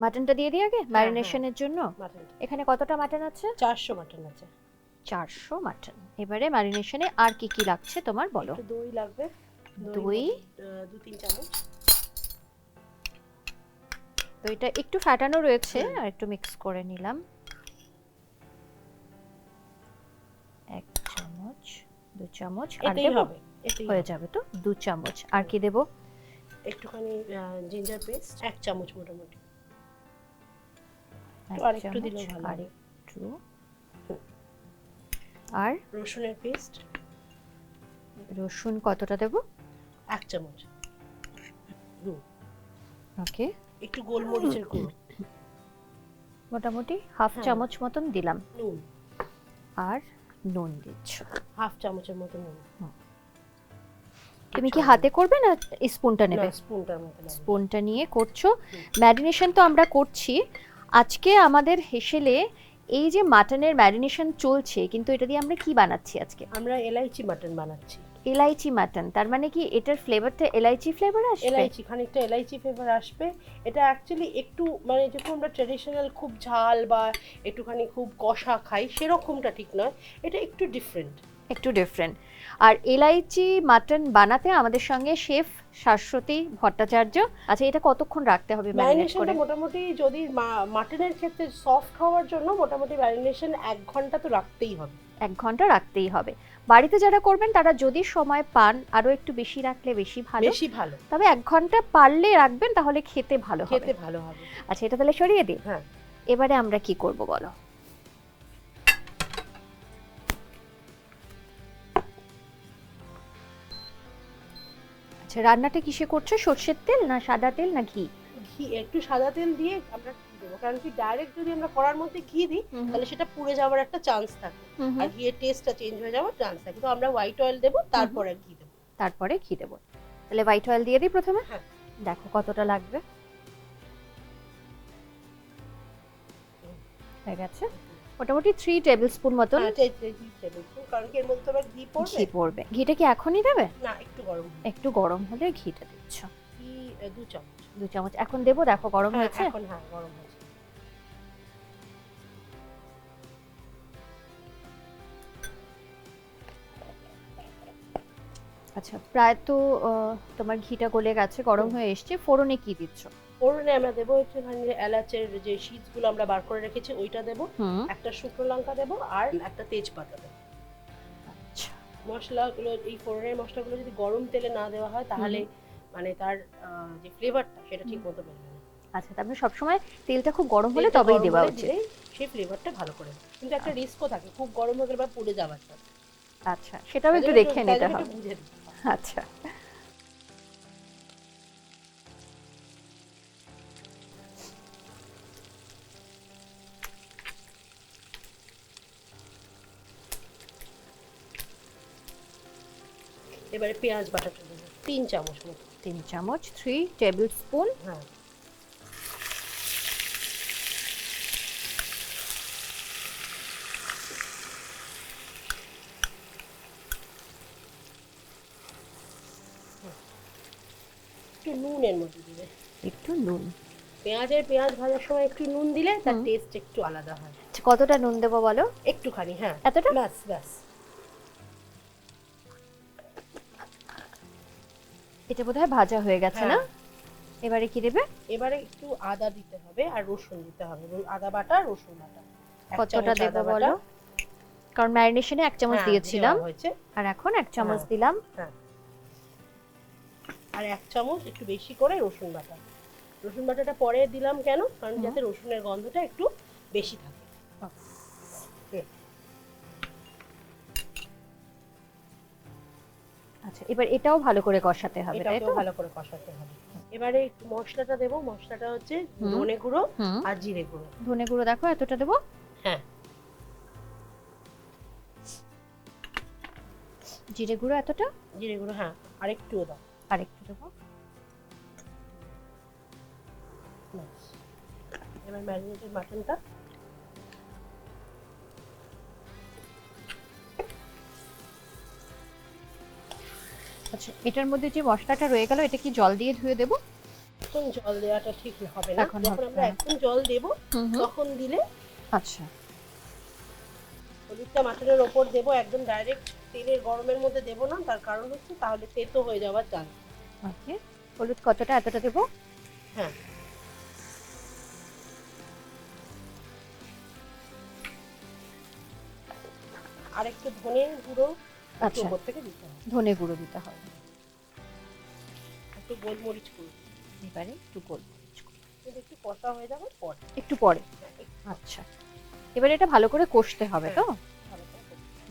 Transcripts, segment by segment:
মাটনটা দিয়ে দিই আগে ম্যারিনেশনের জন্য। মাটনটা এখানে কতটা মাটন আছে? 400 মাটন আছে। 400 মাটন। এবারে ম্যারিনেশনে আর কি কি লাগছে তোমার বলো? একটু দই লাগবে। দই 2-3 চামচ। দইটা একটু ফাটানো রয়েছে, আর একটু মিক্স করে নিলাম। 1 চামচ, 2 চামচ, আর এটাই দেবো? হবে, এটাই হয়ে হবে। যাবে তো 2 চামচ। আর কি দেবো? একটুখানি জিঞ্জার পেস্ট 1 চামচ মোটামুটি। এক আর একটু চামচ, দিলেও ভালো আর হবে। একটু। আর রসুনের পেস্ট রসুন কতটা দেবো? 1 চামচ। ওকে, একটু গোলমরিচের গুঁড়ো মোটামুটি হাফ হ্যাঁ। চামচ মতন দিলাম। নুন আর নুন দিচ্ছ? হাফ চামচের মতো নুন। তুমি কি হাতে করবে না স্পুনটা না, নেবে? স্পুনটার মতো লাগবে। স্পুনটা নিয়ে করছো। ম্যারিনেশন তো আমরা করছি আজকে আমাদের হেসেলে। এই যে মাটনের ম্যারিনেশন চলছে, কিন্তু এটা দিয়ে আমরা কি বানাচ্ছি আজকে? আমরা এলাইচি মাটন বানাচ্ছি। এলাইচি মাটন, তার মানে কি এটার ফ্লেভারটা এলাইচি ফ্লেভার আসবে? এলাইচি, খানিকটা এলাইচি ফ্লেভার আসবে। এটা অ্যাকচুয়ালি একটু মানে যেরকম আমরা ট্রেডিশনাল খুব ঝাল বা একটুখানি খুব কষা খাই সেরকমটা ঠিক নয়, এটা একটু ডিফারেন্ট। একটু ডিফারেন্ট। আর এলাইচি মাটন বানাতে আমাদের সঙ্গে শেফ শাশ্বতী ভট্টাচার্য। আচ্ছা, এটা কতক্ষণ রাখতে হবে ম্যারিনেট করে? ম্যারিনেশনটা মোটামুটি যদি মাটনের ক্ষেত্রে সফট হওয়ার জন্য মোটামুটি ম্যারিনেশন 1 ঘন্টা তো রাখতেই হবে। 1 ঘন্টা রাখতেই হবে। বাড়িতে যারা করবেন তারা যদি সময় পান আরো একটু বেশি রাখলে বেশি ভালো। বেশি ভালো। তবে 1 ঘন্টা পারলে রাখবেন, তাহলে খেতে ভালো হবে। খেতে ভালো হবে। আচ্ছা, এটা তাহলে সরিয়ে দিই। হ্যাঁ। এবারে আমরা কি করব বলো? আচ্ছা, রান্নাটা কিসে করছো? সরষের তেল না সাদা তেল না ঘি? ঘি, একটু সাদা তেল দিয়ে আমরা ঘি দেবো, কারণ কি ডাইরেক্ট যদি আমরা কড়ার মধ্যে ঘি দিই তাহলে সেটা পুড়ে যাওয়ার একটা চান্স থাকে, আর ঘিয়ের টেস্টটা চেঞ্জ হয়ে যাওয়ার চান্স থাকে। তো আমরা হোয়াইট অয়েল দেবো, তারপরে ঘি দেবো। তারপরে ঘি দেবো। তাহলে হোয়াইট অয়েল দিয়ে দিই প্রথমে। হ্যাঁ। দেখো কতটা লাগবে। হয়ে গেছে মোটামুটি 3 টেবিল স্পুন মতন। হ্যাঁ, 3 টেবিল স্পুন, কারণ কি এর মধ্যে তো আবার ঘি পড়বে। ঘি পড়বে। ঘিটা কি এখনই দেবে? না, একটু গরম হবে। একটু গরম হলে ঘিটা দিচ্ছ। ঘি 2 চামচ। 2 চামচ এখন দেবো। দেখো গরম হয়েছে। এখন হ্যাঁ, গরম হয়েছে। আচ্ছা, প্রায় তো তোমার ঘিটা গলে গেছে, গরম হয়ে এসছে। ফোড়নে কি দিচ্ছ? ফোড়নে আমরা দেবো একটুখানি এলাচের যে শীটসগুলো আমরা বার করে রেখেছি ওইটা দেবো, একটা শুকনো লঙ্কা দেবো, আর একটা তেজপাতা দেবো। আচ্ছা, মশলাগুলো, এই ফোড়নের মশলাগুলো যদি গরম তেলে না দেওয়া হয় তাহলে মানে তার যে ফ্লেভারটা সেটা ঠিক মতো বেরোবে না। আচ্ছা, তার মানে সবসময় তেলটা খুব গরম হলে তবেই দেওয়া উচিত। সেই ফ্লেভারটা ভালো করে, কিন্তু একটা রিস্কও থাকে, খুব গরম হয়ে গেলে বা পুড়ে যাওয়ার চান্স। আচ্ছা, সেটাও একটু দেখে নিতে হবে। আচ্ছা, এবারে পেঁয়াজ বাটাটা দেবো 3 চামচ মতো। 3 চামচ, 3 টেবিল স্পুন। হ্যাঁ। একটু নুন এর মধ্যে দিবে। একটু নুন। পেঁয়াজ ভাজার সময় একটু নুন দিলে তার টেস্ট একটু আলাদা হয়। আচ্ছা, কতটা নুন দেবো বলো? একটুখানি, হ্যাঁ। এতটা? ব্যাস ব্যাস। এটা বোধহয় ভাজা হয়ে গেছে না? এবারে কি দেবে? এবারে একটু আদা দিতে হবে আর রসুন দিতে হবে। আদা বাটা, রসুন বাটা। কতটা দেবো বলো? কারণ ম্যারিনেশনে 1 চামচ দিয়েছিলাম, আর এখন 1 চামচ দিলাম। হ্যাঁ, আর 1 চামচ একটু বেশি করে রসুন বাটা। রসুন বাটাটা পরে দিলাম কেন? কারণ যাতে রসুনের গন্ধটা একটু বেশি থাকে। আচ্ছা, এবার এটাও ভালো করে কষাতে হবে, তাই তো? ভালো করে কষাতে হবে। এবারে মশলাটা দেবো। মশলাটা হচ্ছে ধনে গুঁড়ো আর জিরে গুঁড়ো। ধনে গুঁড়ো দেখো এতটা দেবো। হ্যাঁ। জিরে গুঁড়ো এতটা? জিরে গুঁড়ো হ্যাঁ, আরেকটুও দাও। আরেকটু দেবো। এবার ম্যারিনেটেড মাটনটা আচ্ছা, এটার মধ্যে যে মশলাটা রয়ে গেল, এটা কি জল দিয়ে ধুয়ে দেবো? এখন জল দেওয়াটা ঠিক হবে না, এখন যখন আমরা একদম জল দেব তখন দিলে। আচ্ছা, হলুদটা মাটনের ওপর দেবো, একদম ডাইরেক্ট তেলের গরমের মধ্যে দেবো না, তার কারণ হচ্ছে তাহলে তেতো হয়ে যাওয়ার চান্স। ওকে, হলুদ কতটা? এতটা দেবো? হ্যাঁ, আর একটু ধনে গুঁড়ো আচ্ছা, উপর থেকে দিতে হবে, ধনে গুঁড়ো দিতে হবে। একটু গোলমরিচ গুঁড়ো, এবারে একটু গোলমরিচ গুঁড়ো, কিন্তু একটু কষা হয়ে যাবে পরে। একটু পরে। আচ্ছা, এবারে এটা ভালো করে কষতে হবে তো?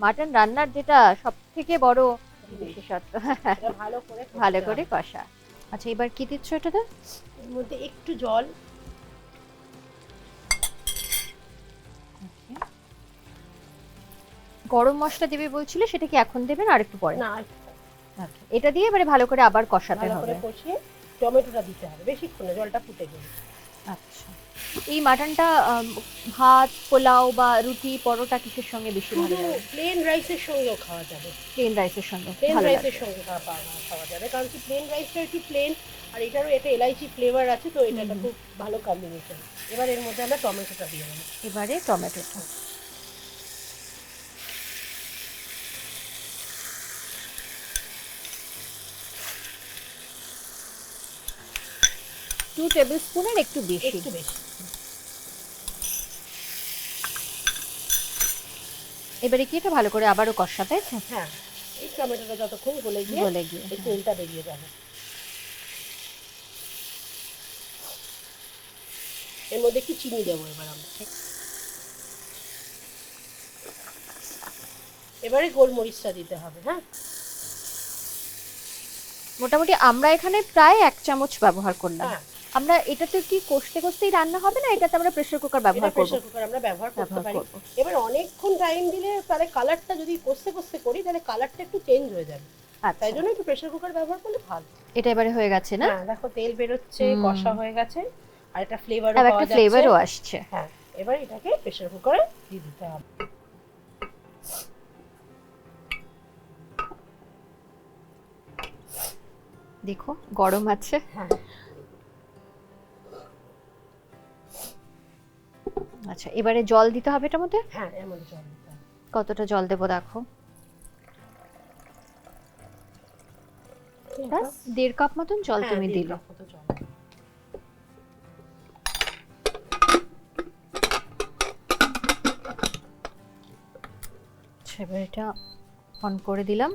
মাটন রান্নার যেটা সব থেকে বড় বিশেষত্ব, এটা ভালো করে ভালো করে কষা। আচ্ছা, এবার কি দিচ্ছ এটাতে? এর মধ্যে একটু জল। গরম মশলা দেবে বলছিলে, সেটা কি এখন দেবে না আর একটু পরে? না, আচ্ছা, এটা দিয়ে এবারে ভালো করে আবার কষাতে ভালো হবে। করে কষিয়ে টমেটোটা দিতে হবে বেশিক্ষণ না, জলটা ফুটে গেলে। আচ্ছা, এই মাটনটা ভাত, পোলাও বা রুটি, পরোটা কিসের সঙ্গে বেশি ভালো শুধু লাগে? প্লেন রাইসের সঙ্গেও খাওয়া যাবে, প্লেন রাইসের সঙ্গে প্লেন ভালো রাইসের লাগে। সঙ্গে খাওয়া যাবে, কারণ কি প্লেন রাইসটা একটু প্লেন, আর এটারও এটা এলাইচি ফ্লেভার আছে, তো এটা একটা খুব ভালো কম্বিনেশন। এবার এর মধ্যে আমরা টমেটোটা দিয়ে দেবো। এবারে টমেটোটা। টু টেবিল স্পুনের একটু বেশি। একটু বেশি। এবারে কি এটা ভালো করে আবারও কষাতে? হ্যাঁ, এই টমেটোটা যতক্ষণ গলে গিয়ে এই তেলটা বেরিয়ে যাবে। এর মধ্যে একটু চিনি দেবো এবার আমরা। এবারে গোলমরিচটা দিতে হবে। হ্যাঁ, মোটামুটি আমরা এখানে প্রায় 1 চামচ ব্যবহার করলাম। হ্যাঁ, আমরা এটাতে কি কষতে কষতেই রান্না হবে, না এটাতে আমরা প্রেসার কুকার ব্যবহার করব? প্রেসার কুকার আমরা ব্যবহার করতে পারি। এবার অনেকক্ষণ টাইম দিলে তাহলে কালারটা, যদি কষতে কষতে করি তাহলে কালারটা একটু চেঞ্জ হয়ে যাবে, তাই জন্য একটু প্রেসার কুকার ব্যবহার করলে ভালো। এটা এবারে হয়ে গেছে না? হ্যাঁ, দেখো তেল বেরোচ্ছে, কষা হয়ে গেছে, আর একটা ফ্লেভারও পাওয়া যাচ্ছে। একটা ফ্লেভারও আসছে। হ্যাঁ, এবার এটাকে প্রেসার কুকারে দিয়ে দিতে হবে। দেখো গরম আছে। হ্যাঁ, আচ্ছা, এবারে জল দিতে হবে এটার মধ্যে? হ্যাঁ, এর মধ্যে জল দিতে হবে। কতটা জল দেবো দেখো? 1.5 কাপ মতন জল তুমি দিলে। এবার এটা অন করে দিলাম।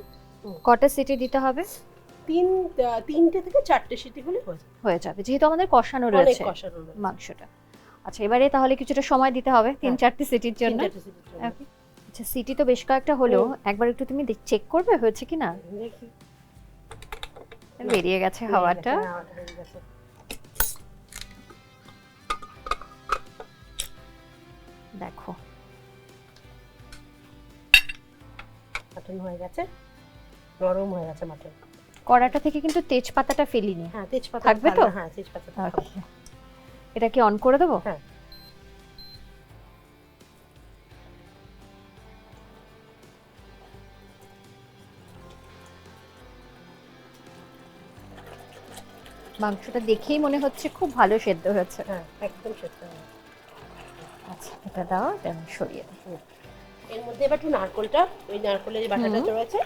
কটা সিটি দিতে হবে? 3টে থেকে 4টে সিটি হলে হয়ে যাবে, যেহেতু আমাদের কষানো রয়েছে মাংসটা। আচ্ছা, এবারে তাহলে কিছুটা সময় দিতে হবে 3-4টে সিটির জন্য। আচ্ছা, সিটি তো বেশ কয়েকটা হলো, একবার একটু তুমি চেক করবে হয়েছে কিনা? দেখি, বেরিয়ে গেছে হাওয়াটা। দেখো মাটন হয়ে গেছে, নরম হয়ে গেছে মাটন। কড়াটা থেকে কিন্তু তেজপাতাটা ফেলিনি। হ্যাঁ, তেজপাতা থাকবে তো? হ্যাঁ, তেজপাতা থাকবে। এটা কি অন করে দেবো? হ্যাঁ, মাংসটা দেখেই মনে হচ্ছে খুব ভালো সেদ্ধ হয়েছে। হ্যাঁ, একদম সেদ্ধ হয়ে। আচ্ছা, এটা দাও, এটা আমি সরিয়ে দিই। এর মধ্যে এবার একটু নারকোলটা, ওই নারকোলের যে বাটাটা রয়েছে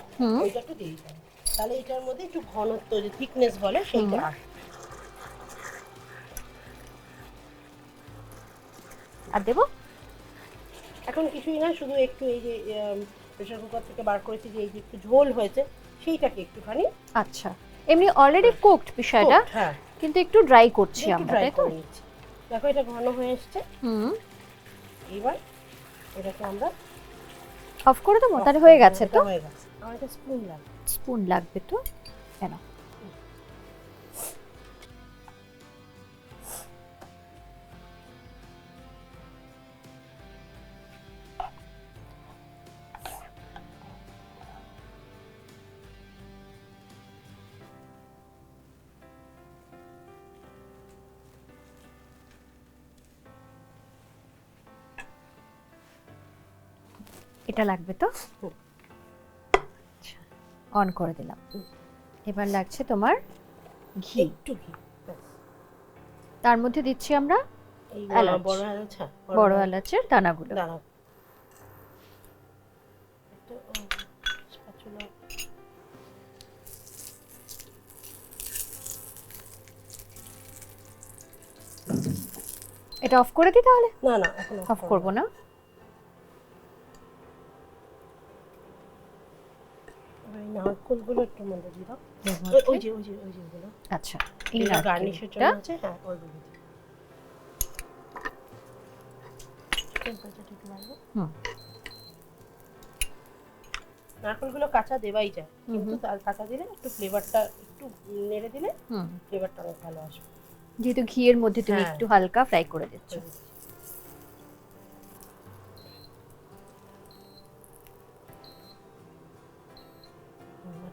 ওইটা একটু দিয়ে দিতে হবে, তাহলে এটার মধ্যে একটু ঘনত্ব, যে থিকনেস বলে সেইটা আসে। আর দেবো? এখন কিছুই না, শুধু একটু এই যে প্রেসার কুকার থেকে বার করেছি যে এই যে একটু ঝোল হয়েছে সেইটাকে একটুখানি। আচ্ছা, এমনি অলরেডি কুকড বিষয়টা, হ্যাঁ, কিন্তু একটু ড্রাই করছি আমরা, তাই তো? দেখো এটা ঘন হয়ে এসেছে। এবার এটাকে আমরা অফ করে দেবো, তাহলে হয়ে গেছে তো? হয়ে গেছে। আমার একটা স্পুন লাগবে। স্পুন লাগবে তো? কেন? এটা লাগবে তো? আচ্ছা, অন করে দিলাম। এবার লাগছে তোমার ঘি। একটু ঘি, তার মধ্যে দিচ্ছি আমরা এই এলাচ, বড় এলাচ, বড় এলাচের দানাগুলো। দানা একটু spatula। এটা অফ করে দিই তাহলে? না না, এখন অফ করব না। এই নারকেলগুলো একটু মধ্যে দিয়ে দাও। ওই যে ওগুলো। আচ্ছা, এই গার্নিশের জন্য আছে। হ্যাঁ, ওইগুলো দিই। টেম্পারেচারটা একটু বাড়াবো। নারকেলগুলো কাঁচা দেওয়াই যায়, কিন্তু তার কাঁচা দিলে একটু ফ্লেভারটা একটু নেড়ে দিলে ফ্লেভারটা অনেক ভালো আসবে। যেহেতু ঘিয়ের মধ্যে তুমি একটু হালকা ফ্রাই করে দিচ্ছ।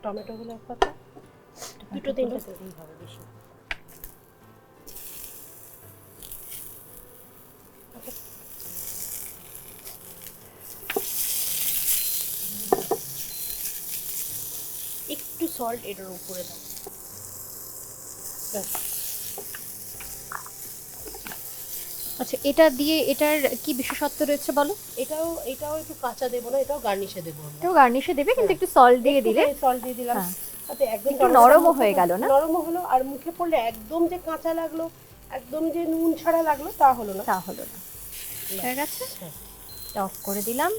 টমেটোগুলো কত? দুটো তিনটে দিলেই হবে, বেশি। একটু সল্ট এটার উপরে দাও। আচ্ছা, এটা দিয়ে এটার কি বিশেষত্ব রয়েছে বলো? এটাও একটু কাঁচা দেবো না, এটাও গার্নিশে দেবো। এটাও গার্নিশে দেবে, কিন্তু একটু সল্ট দিয়ে দিলে। সল্ট দিয়ে দিলাম, তাতে একদম একটু নরমও হয়ে গেল না? নরমও হলো, আর মুখে পড়লে একদম যে কাঁচা লাগলো, একদম যে নুন ছাড়া লাগলো তা হলো না। হয়ে গেছে, অফ করে দিলাম।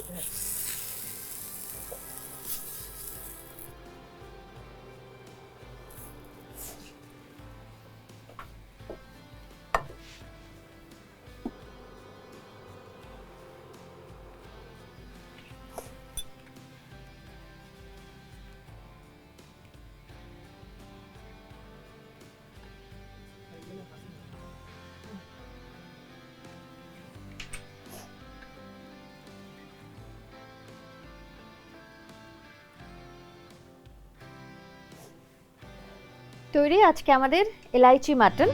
তৈরি আজকে আমাদের এলাইচি মাটন।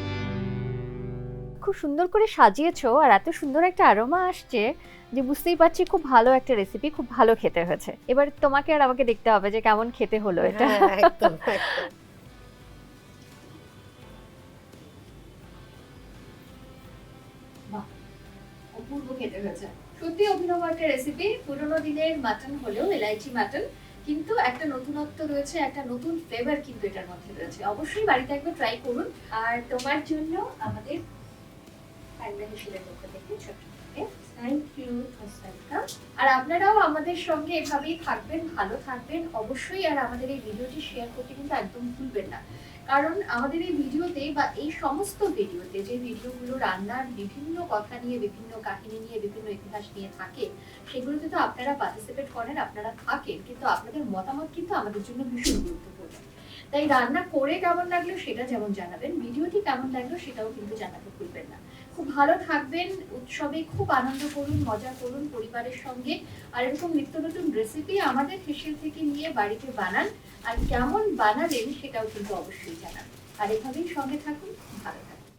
খুব সুন্দর করে সাজিয়েছো, আর এত সুন্দর একটা অ্যারোমা আসছে যে বুঝতেই পারছি খুব ভালো একটা রেসিপি, খুব ভালো খেতে হয়েছে। এবার তোমাকে আর আমাকে দেখতে হবে যে কেমন খেতে হলো এটা। একদম। অপূর্ব খেতে হয়েছে, সত্যি অভিনব একটা রেসিপি। পুরোনো দিনের মাটন হলেও এলাইচি মাটন, কিন্তু একটা নতুনত্ব রয়েছে, একটা নতুন ফ্লেভার কিন্তু এটার মধ্যে রয়েছে। অবশ্যই বাড়িতে একবার ট্রাই করুন। আর তোমার জন্য আমাদের হ্যাংলা হেসেলের পক্ষ থেকে ছোট্ট থ্যাংক ইউ, ওয়েলকাম। আর আপনারাও আমাদের সঙ্গে এভাবেই থাকবেন, ভালো থাকবেন অবশ্যই। আর আমাদের এই ভিডিওটি শেয়ার করতে কিন্তু একদম ভুলবেন না, কারণ আমাদের এই ভিডিওতে বা এই সমস্ত ভিডিওতে যে ভিডিওগুলো রান্নার বিভিন্ন কথা নিয়ে, বিভিন্ন কাহিনী নিয়ে, বিভিন্ন ইতিহাস নিয়ে থাকে, সেগুলোতে তো আপনারা পার্টিসিপেট করেন, আপনারা থাকেন, কিন্তু আপনাদের মতামত কিন্তু আমাদের জন্য ভীষণ গুরুত্বপূর্ণ। তাই রান্না করে কেমন লাগলো সেটা যেমন জানাবেন, ভিডিওটি কেমন লাগলো সেটাও কিন্তু জানাতে ভুলবেন না। খুব ভালো থাকবেন, উৎসবে খুব আনন্দ করুন, মজা করুন পরিবারের সঙ্গে। আর এরকম নিত্য নতুন রেসিপি আমাদের হেসেল থেকে নিয়ে বাড়িতে বানান, আর কেমন বানালেন সেটাও কিন্তু অবশ্যই জানান। আর এভাবেই সঙ্গে থাকুন, ভালো থাকুন।